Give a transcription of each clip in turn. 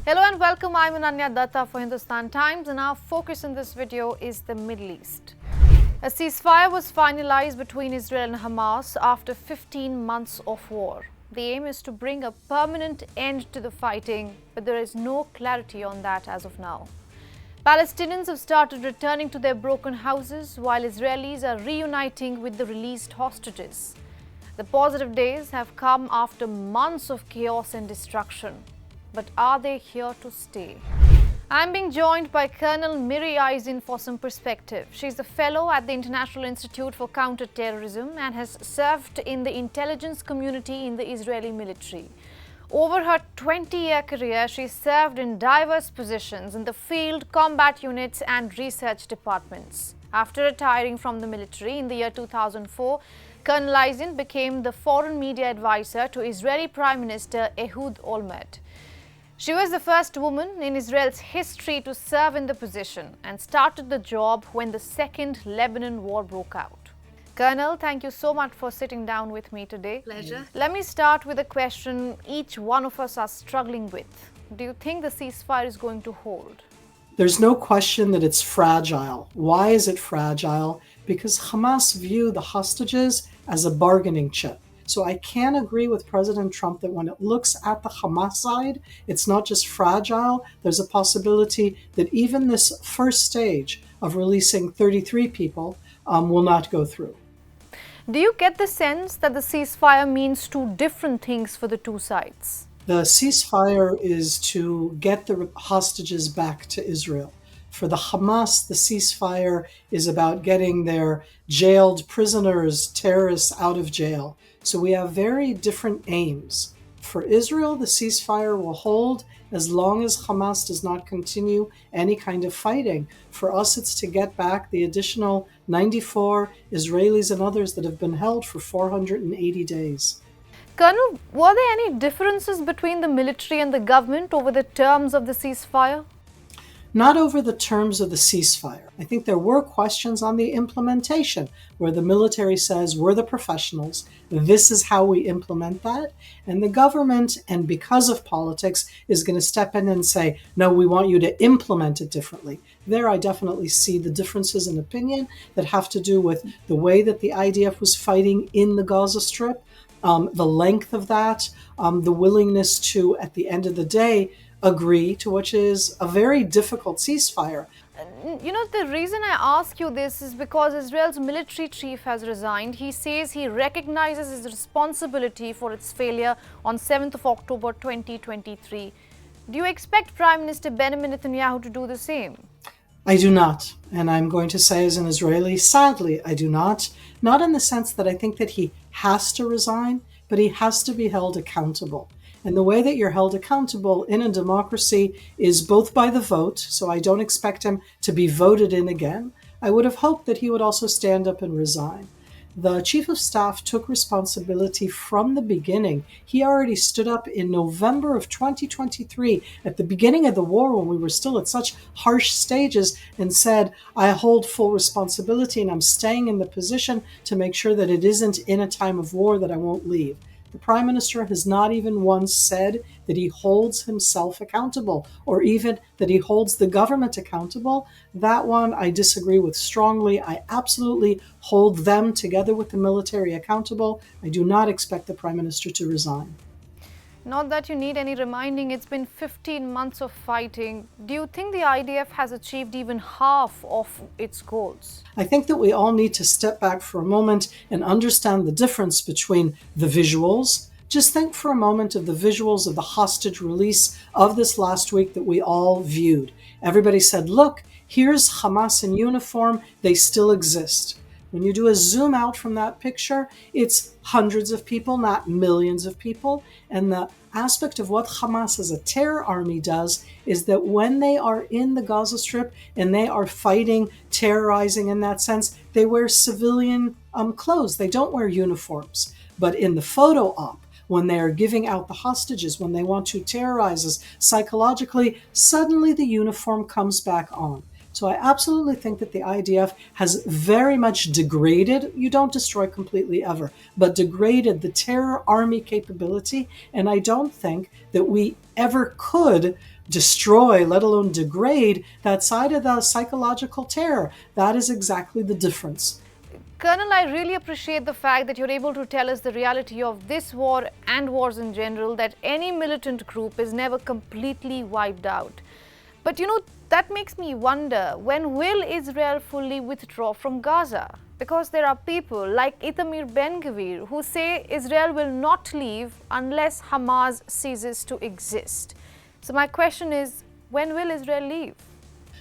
Hello and welcome. I'm Ananya Datta for Hindustan Times, and our focus in this video is the Middle East. A ceasefire was finalized between Israel and Hamas after 15 months of war. The aim is to bring a permanent end to the fighting, but there is no clarity on that as of now. Palestinians have started returning to their broken houses while Israelis are reuniting with the released hostages. The positive days have come after months of chaos and destruction. But are they here to stay? I'm being joined by Colonel Miri Eisin for some perspective. She's a fellow at the International Institute for Counter-Terrorism and has served in the intelligence community in the Israeli military. Over her 20-year career, she served in diverse positions in the field, combat units and research departments. After retiring from the military in the year 2004, Colonel Eisin became the foreign media advisor to Israeli Prime Minister Ehud Olmert. She was the first woman in Israel's history to serve in the position and started the job when the Second Lebanon War broke out. Colonel, thank you so much for sitting down with me today. Pleasure. Let me start with a question each one of us are struggling with. Do you think the ceasefire is going to hold? There's no question that it's fragile. Why is it fragile? Because Hamas view the hostages as a bargaining chip. So I can agree with President Trump that when it looks at the Hamas side, it's not just fragile. There's a possibility that even this first stage of releasing 33 people will not go through. Do you get the sense that the ceasefire means two different things for the two sides? The ceasefire is to get the hostages back to Israel. For the Hamas, the ceasefire is about getting their jailed prisoners, terrorists out of jail. So we have very different aims. For Israel, the ceasefire will hold as long as Hamas does not continue any kind of fighting. For us, it's to get back the additional 94 Israelis and others that have been held for 480 days. Colonel, were there any differences between the military and the government over the terms of the ceasefire? Not over the terms of the ceasefire. I think there were questions on the implementation, where the military says, we're the professionals, this is how we implement that. And the government, and because of politics, is going to step in and say, no, we want you to implement it differently. There I definitely see the differences in opinion that have to do with the way that the IDF was fighting in the Gaza Strip, the length of that, the willingness to, at the end of the day, agree to, which is a very difficult ceasefire. You know, the reason I ask you this is because Israel's military chief has resigned. He says he recognizes his responsibility for its failure on 7th of October 2023. Do you expect Prime Minister Benjamin Netanyahu to do the same? I do not. And I'm going to say as an Israeli, sadly, I do not. Not in the sense that I think that he has to resign, but he has to be held accountable. And the way that you're held accountable in a democracy is both by the vote, so I don't expect him to be voted in again. I would have hoped that he would also stand up and resign. The chief of staff took responsibility from the beginning. He already stood up in November of 2023, at the beginning of the war when we were still at such harsh stages, and said, I hold full responsibility and I'm staying in the position to make sure that it isn't in a time of war that I won't leave. The Prime Minister has not even once said that he holds himself accountable or even that he holds the government accountable. That one I disagree with strongly. I absolutely hold them together with the military accountable. I do not expect the Prime Minister to resign. Not that you need any reminding, it's been 15 months of fighting. Do you think the IDF has achieved even half of its goals? I think that we all need to step back for a moment and understand the difference between the visuals. Just think for a moment of the visuals of the hostage release of this last week that we all viewed. Everybody said, look, here's Hamas in uniform, they still exist. When you do a zoom out from that picture, it's hundreds of people, not millions of people. And the aspect of what Hamas as a terror army does is that when they are in the Gaza Strip and they are fighting, terrorizing in that sense, they wear civilian clothes. They don't wear uniforms. But in the photo op, when they are giving out the hostages, when they want to terrorize us psychologically, suddenly the uniform comes back on. So I absolutely think that the IDF has very much degraded, you don't destroy completely ever, but degraded the terror army capability. And I don't think that we ever could destroy, let alone degrade, that side of the psychological terror. That is exactly the difference. Colonel, I really appreciate the fact that you're able to tell us the reality of this war and wars in general, that any militant group is never completely wiped out. But that makes me wonder, when will Israel fully withdraw from Gaza? Because there are people like Itamar Ben-Gvir who say Israel will not leave unless Hamas ceases to exist. So my question is, when will Israel leave?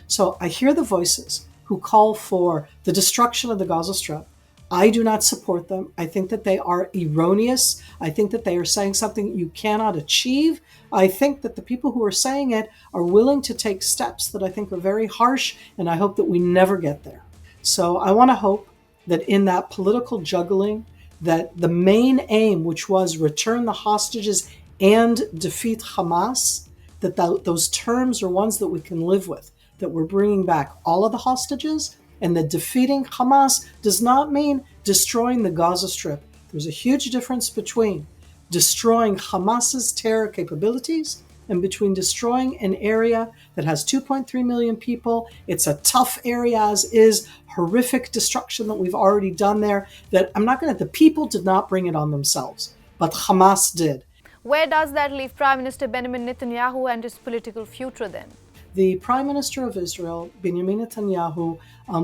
So I hear the voices who call for the destruction of the Gaza Strip. I do not support them. I think that they are erroneous. I think that they are saying something you cannot achieve. I think that the people who are saying it are willing to take steps that I think are very harsh, and I hope that we never get there. So I want to hope that in that political juggling, that the main aim, which was return the hostages and defeat Hamas, that those terms are ones that we can live with, that we're bringing back all of the hostages, and that defeating Hamas does not mean destroying the Gaza Strip. There's a huge difference between destroying Hamas's terror capabilities and between destroying an area that has 2.3 million people. It's a tough area as is, horrific destruction that we've already done there, that the people did not bring it on themselves, but Hamas did. Where does that leave Prime Minister Benjamin Netanyahu and his political future then? The Prime Minister of Israel, Benjamin Netanyahu,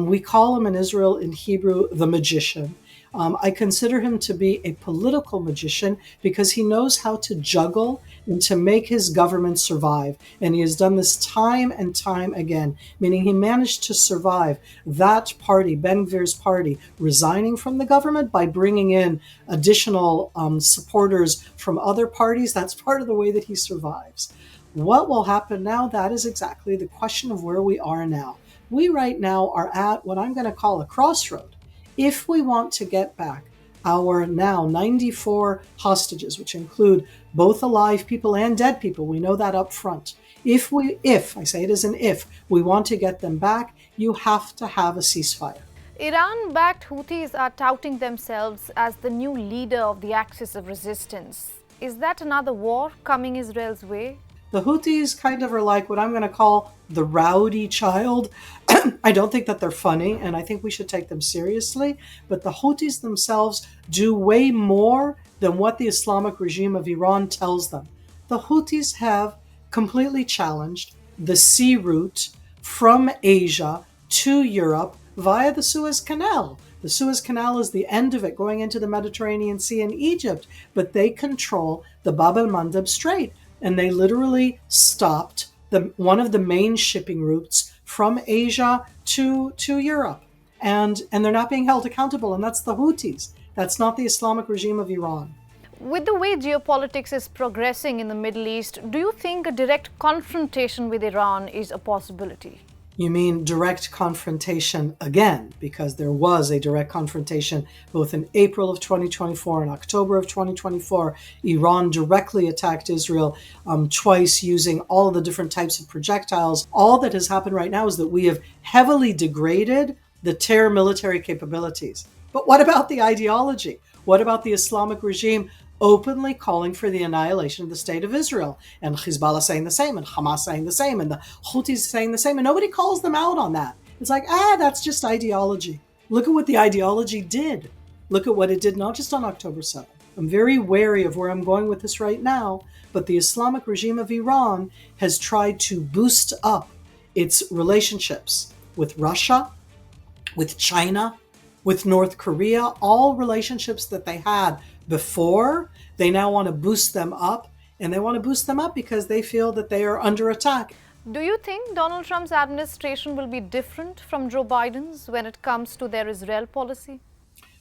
we call him in Israel in Hebrew the magician. I consider him to be a political magician because he knows how to juggle and to make his government survive. And he has done this time and time again, meaning he managed to survive that party, Ben-Gvir's party, resigning from the government by bringing in additional supporters from other parties. That's part of the way that he survives. What will happen now? That is exactly the question of where we are now. We right now are at what I'm going to call a crossroad. If we want to get back our now 94 hostages, which include both alive people and dead people, we know that up front. If I say it as an if, we want to get them back, you have to have a ceasefire. Iran-backed Houthis are touting themselves as the new leader of the axis of resistance. Is that another war coming Israel's way? The Houthis kind of are like what I'm going to call the rowdy child. I don't think that they're funny, and I think we should take them seriously. But the Houthis themselves do way more than what the Islamic regime of Iran tells them. The Houthis have completely challenged the sea route from Asia to Europe via the Suez Canal. The Suez Canal is the end of it going into the Mediterranean Sea in Egypt, but they control the Bab el-Mandeb Strait. And they literally stopped one of the main shipping routes from Asia to Europe. And they're not being held accountable. And that's the Houthis. That's not the Islamic regime of Iran. With the way geopolitics is progressing in the Middle East, do you think a direct confrontation with Iran is a possibility? You mean direct confrontation again, because there was a direct confrontation both in April of 2024 and October of 2024. Iran directly attacked Israel twice using all of the different types of projectiles. All that has happened right now is that we have heavily degraded the terror military capabilities. But what about the ideology? What about the Islamic regime openly calling for the annihilation of the state of Israel, and Hezbollah saying the same, and Hamas saying the same, and the Houthis saying the same, and nobody calls them out on that. It's like, that's just ideology. Look at what the ideology did. Look at what it did, not just on October 7th. I'm very wary of where I'm going with this right now, but the Islamic regime of Iran has tried to boost up its relationships with Russia, with China, with North Korea, all relationships that they had before. They now want to boost them up, and they want to boost them up because they feel that they are under attack. Do you think Donald Trump's administration will be different from Joe Biden's when it comes to their Israel policy?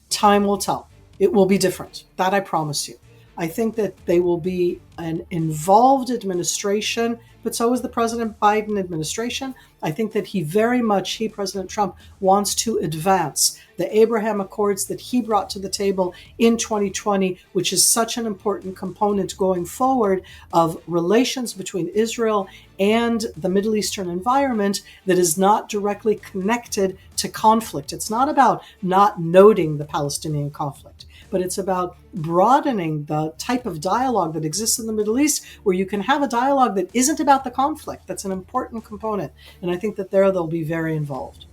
Time will tell. It will be different. That I promise you. I think that they will be an involved administration but so is the President Biden administration. I think that President Trump, wants to advance the Abraham Accords that he brought to the table in 2020, which is such an important component going forward of relations between Israel and the Middle Eastern environment that is not directly connected to conflict. It's not about not noting the Palestinian conflict, but it's about broadening the type of dialogue that exists in the Middle East, where you can have a dialogue that isn't about the conflict. That's an important component. And I think that they'll be very involved.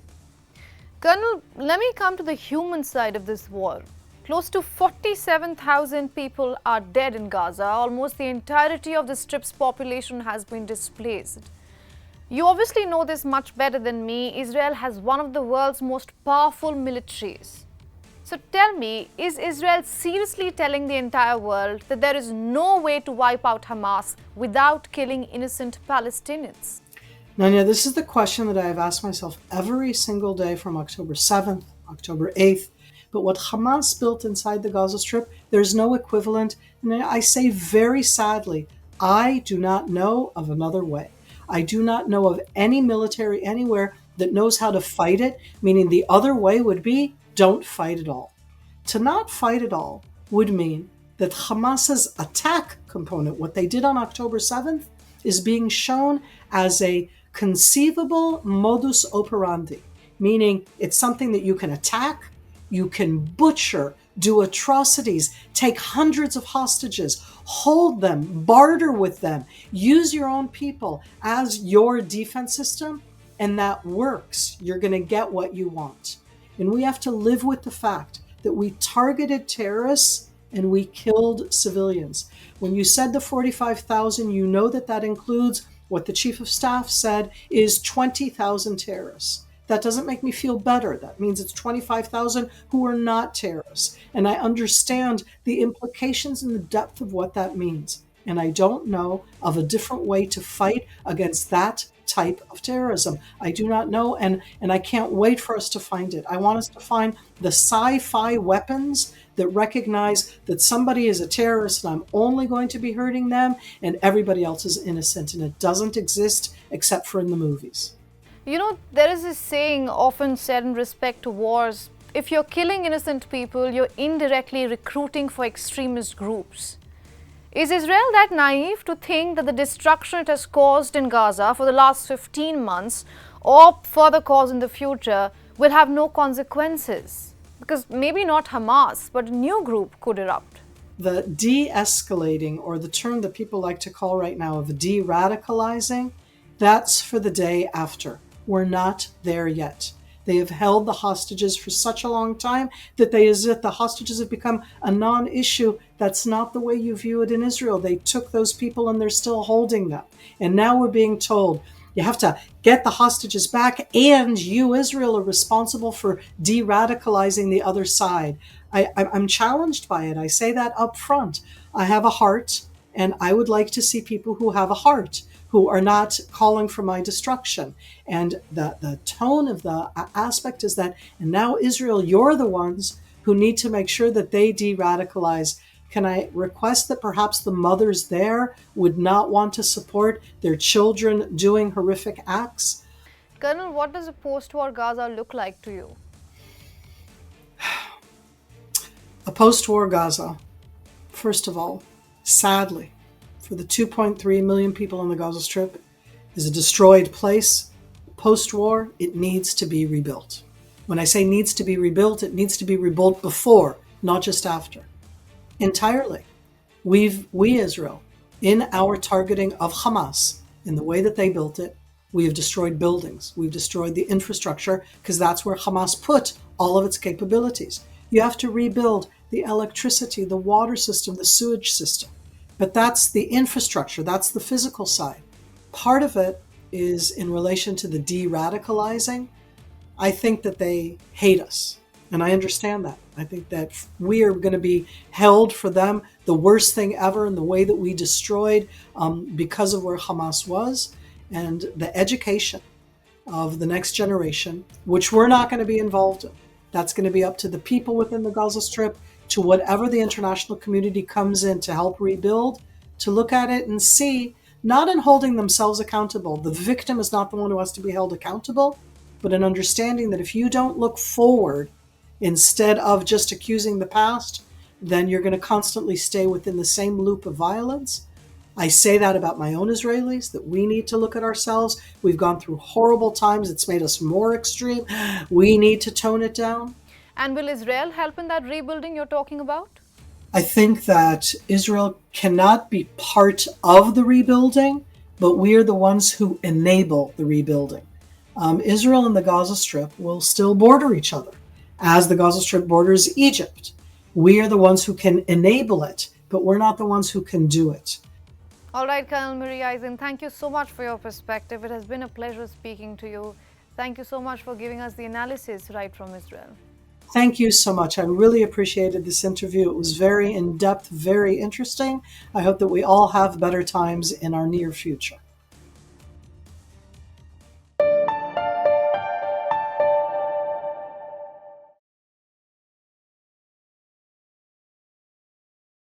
Colonel, let me come to the human side of this war. Close to 47,000 people are dead in Gaza. Almost the entirety of the Strip's population has been displaced. You obviously know this much better than me. Israel has one of the world's most powerful militaries. So tell me, is Israel seriously telling the entire world that there is no way to wipe out Hamas without killing innocent Palestinians? Nanya, this is the question that I have asked myself every single day from October 7th, October 8th. But what Hamas built inside the Gaza Strip, there's no equivalent. And I say very sadly, I do not know of another way. I do not know of any military anywhere that knows how to fight it, meaning the other way would be don't fight at all. To not fight at all would mean that Hamas's attack component, what they did on October 7th, is being shown as a conceivable modus operandi, meaning it's something that you can attack, you can butcher, do atrocities, take hundreds of hostages, hold them, barter with them, use your own people as your defense system, and that works. You're going to get what you want. And we have to live with the fact that we targeted terrorists and we killed civilians. When you said the 45,000, you know that includes what the chief of staff said is 20,000 terrorists. That doesn't make me feel better. That means it's 25,000 who are not terrorists. And I understand the implications and the depth of what that means. And I don't know of a different way to fight against that type of terrorism. I do not know, and I can't wait for us to find it. I want us to find the sci-fi weapons that recognize that somebody is a terrorist and I'm only going to be hurting them and everybody else is innocent, and it doesn't exist except for in the movies. You know, there is this saying often said in respect to wars: if you're killing innocent people, you're indirectly recruiting for extremist groups. Is Israel that naive to think that the destruction it has caused in Gaza for the last 15 months or further cause in the future will have no consequences? Because maybe not Hamas, but a new group could erupt. The de-escalating, or the term that people like to call right now of de-radicalizing, that's for the day after. We're not there yet. They have held the hostages for such a long time that as if the hostages have become a non-issue. That's not the way you view it in Israel. They took those people and they're still holding them. And now we're being told you have to get the hostages back, and you, Israel, are responsible for de-radicalizing the other side. I'm challenged by it. I say that up front. I have a heart, and I would like to see people who have a heart, who are not calling for my destruction. And the tone of the aspect is that, and now Israel, you're the ones who need to make sure that they de-radicalize. Can I request that perhaps the mothers there would not want to support their children doing horrific acts? Colonel, what does a post-war Gaza look like to you? A post-war Gaza, first of all, sadly, for the 2.3 million people on the Gaza Strip, is a destroyed place. Post-war, it needs to be rebuilt. When I say needs to be rebuilt, it needs to be rebuilt before, not just after. Entirely. We, Israel, in our targeting of Hamas, in the way that they built it, we have destroyed buildings. We've destroyed the infrastructure, because that's where Hamas put all of its capabilities. You have to rebuild the electricity, the water system, the sewage system. But that's the infrastructure, that's the physical side. Part of it is in relation to the de-radicalizing. I think that they hate us, and I understand that. I think that we are going to be held for them the worst thing ever in the way that we destroyed because of where Hamas was, and the education of the next generation, which we're not going to be involved in. That's going to be up to the people within the Gaza Strip, to whatever the international community comes in to help rebuild, to look at it and see not in holding themselves accountable. The victim is not the one who has to be held accountable, but in understanding that if you don't look forward instead of just accusing the past, then you're going to constantly stay within the same loop of violence. I say that about my own Israelis, that we need to look at ourselves. We've gone through horrible times. It's made us more extreme. We need to tone it down. And will Israel help in that rebuilding you're talking about? I think that Israel cannot be part of the rebuilding, but we are the ones who enable the rebuilding. Israel and the Gaza Strip will still border each other, as the Gaza Strip borders Egypt. We are the ones who can enable it, but we're not the ones who can do it. All right, Colonel Miri Eisin, thank you so much for your perspective. It has been a pleasure speaking to you. Thank you so much for giving us the analysis right from Israel. Thank you so much. I really appreciated this interview. It was very in-depth, very interesting. I hope that we all have better times in our near future.